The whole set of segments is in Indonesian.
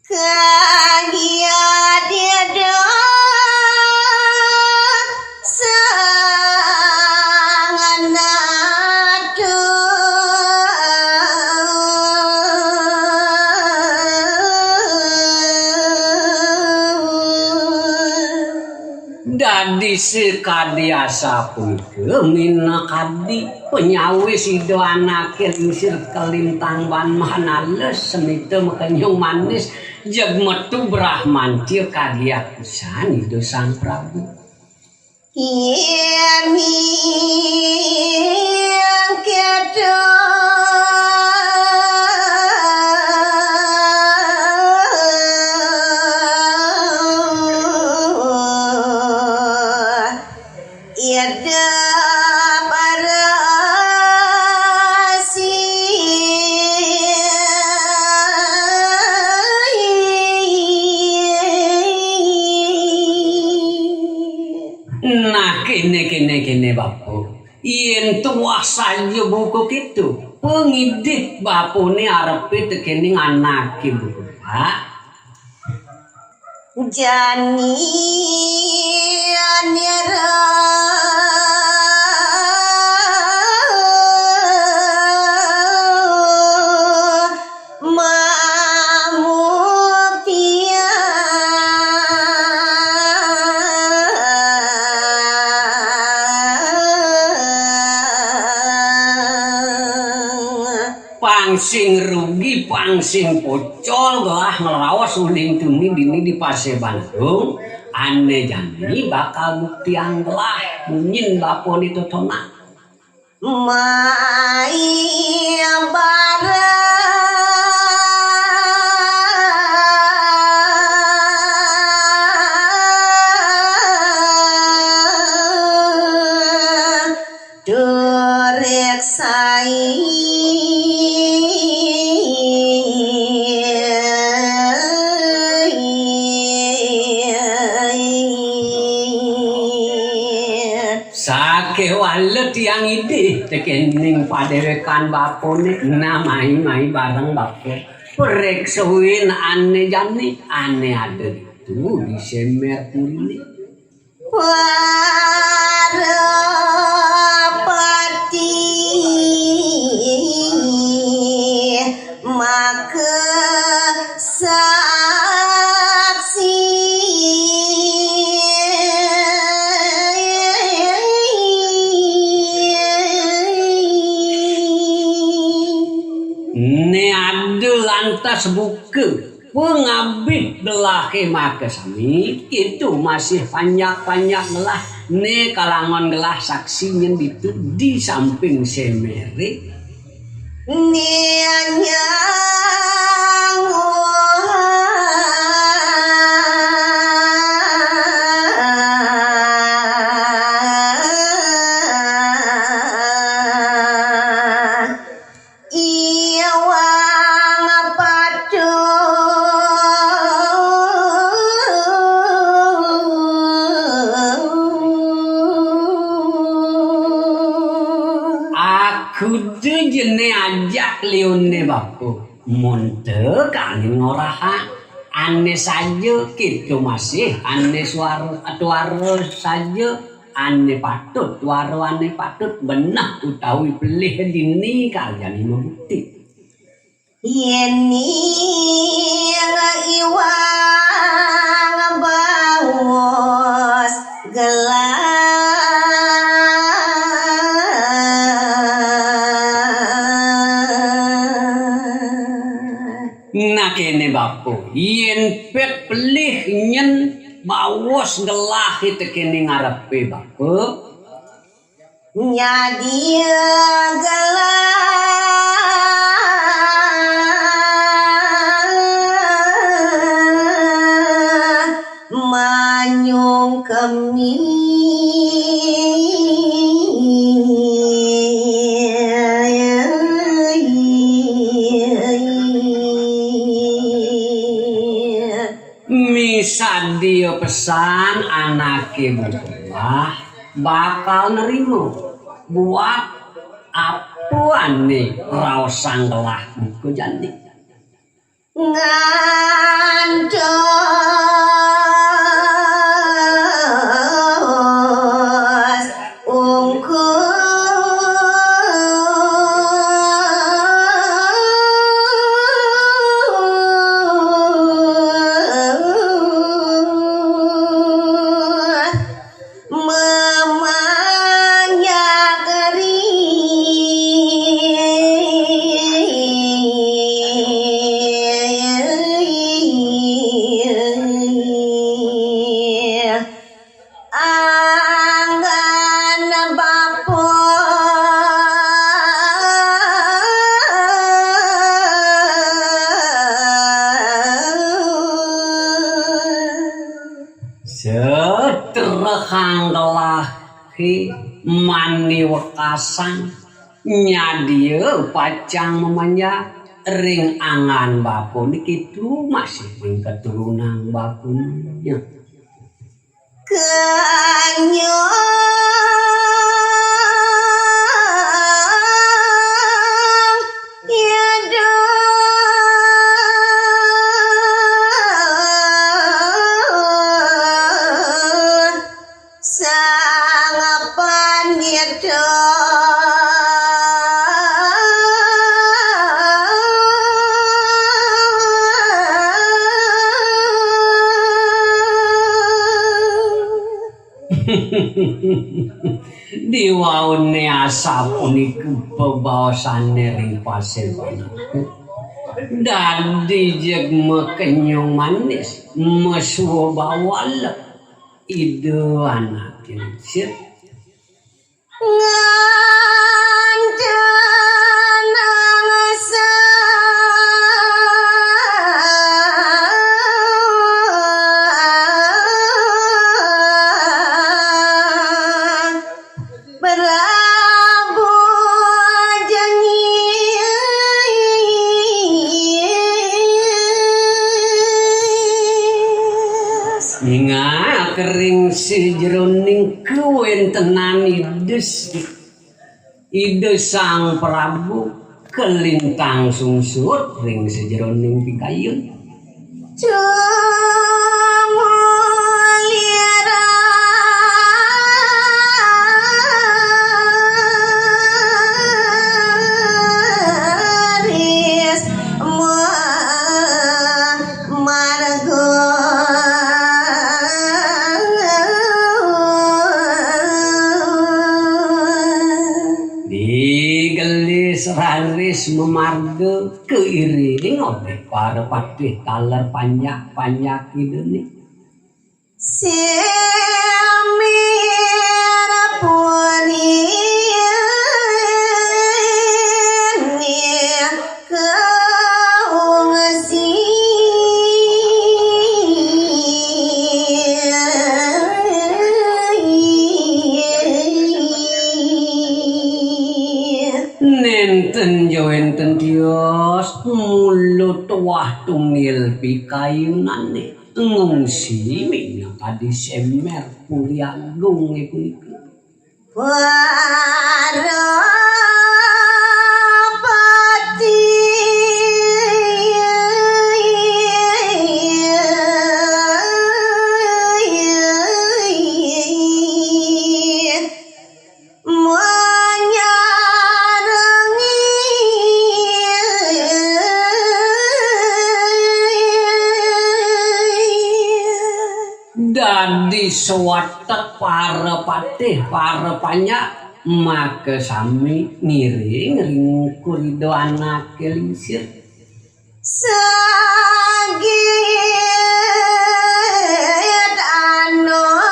Dadi sekadi asa puike mina kadi penyawi sido anake misir kelintang ban manales semite makanyong manis jeg metu Brahman tia kagiat pisan itu Sang Prabu. Yang kedo Kene bapu yen tuah saja buku gitu pengidit bapune arepe tekene anake buku Pak jani anyara pangsing rugi pangsing pocol gelah ngelawas uling tumi dini di Pase Bandung ane jani bakal bukti anggelah munyin bapo ditotona mai bara doreksai sake walet yang ide tekening padewekan bapone namai bareng bapo perek sewin ane jani ane ada itu di semer kulini Parapati maka saksi ne ada lantas buke pengabit belah kemah kesami itu masih panjang gelah ne kalangan gelah saksinya itu di samping semere nianya kudu jene ajak liune bapu monte kali ngoraha ane saja gitu masih ane suara saja ane patut waro ane patut benah utawi pelih dini kalian membukti yeni iwang bawas gelar nah kene bapu yen pet pelih nyen bawas gelah itu kene ngarepe bapu nyadi gelar manyung kemi misal dia pesan anake buah bakal nerimo buat apa nih raos sanggelah buku janji ngan rekang gelahi mani wekasan nyadia pacang memanja ring angan bakun kitu masih ring keturunan bakunnya kanyo diwaune asa puniku bebaosane ring pasir panaku dadi jeg mekenyong manis mesuo bawal ide anak kincir kering si jeroning kewentenan ide sang Prabu kelintang sungsut ring si jeroning pikayun raris memarga keiring oleh para patih taler panjak idene semira puni nenten joenten dios mulut wah tungil pikayunane ngungsi mina kadi semer kuliagung iku para dadi sewatek para patih para panyak maka sami ngiring ring kurido anak kelingsir saged ano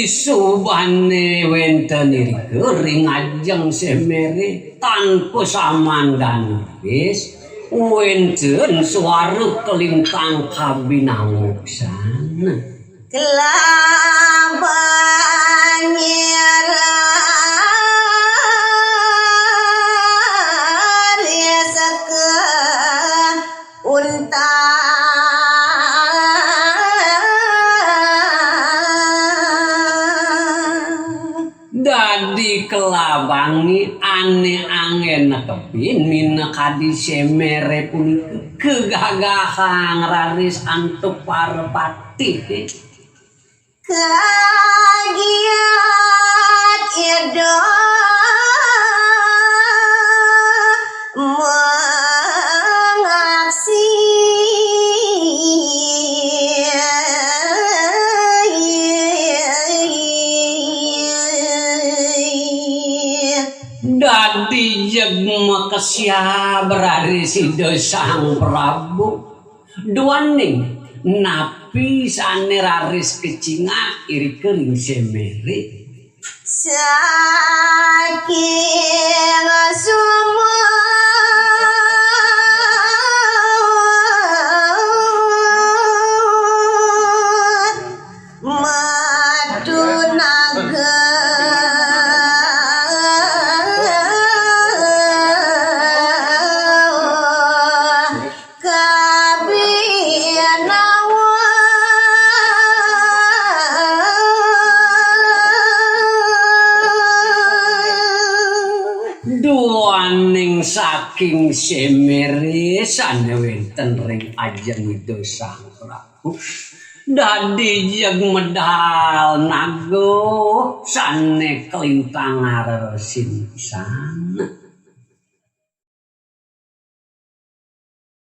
subane wenten irike ring ajeng semere tanpa samandan wis wenten suara kelintang kabinanguksan kelaban nyerar seke unta dadi kelabangi ane angen kepin mina kadi semere punika kegagahan raris antuk para patih kagiat edo mengaksi dadi jegma kesya berari si sang Prabu duaning napi napi sane raris kecingat iri kering semere saking sumut madu naga duaning saking semere sane wenten ring Ajeng Widosang Prabu dadi jeg medal nago sane kelintang aresin pisan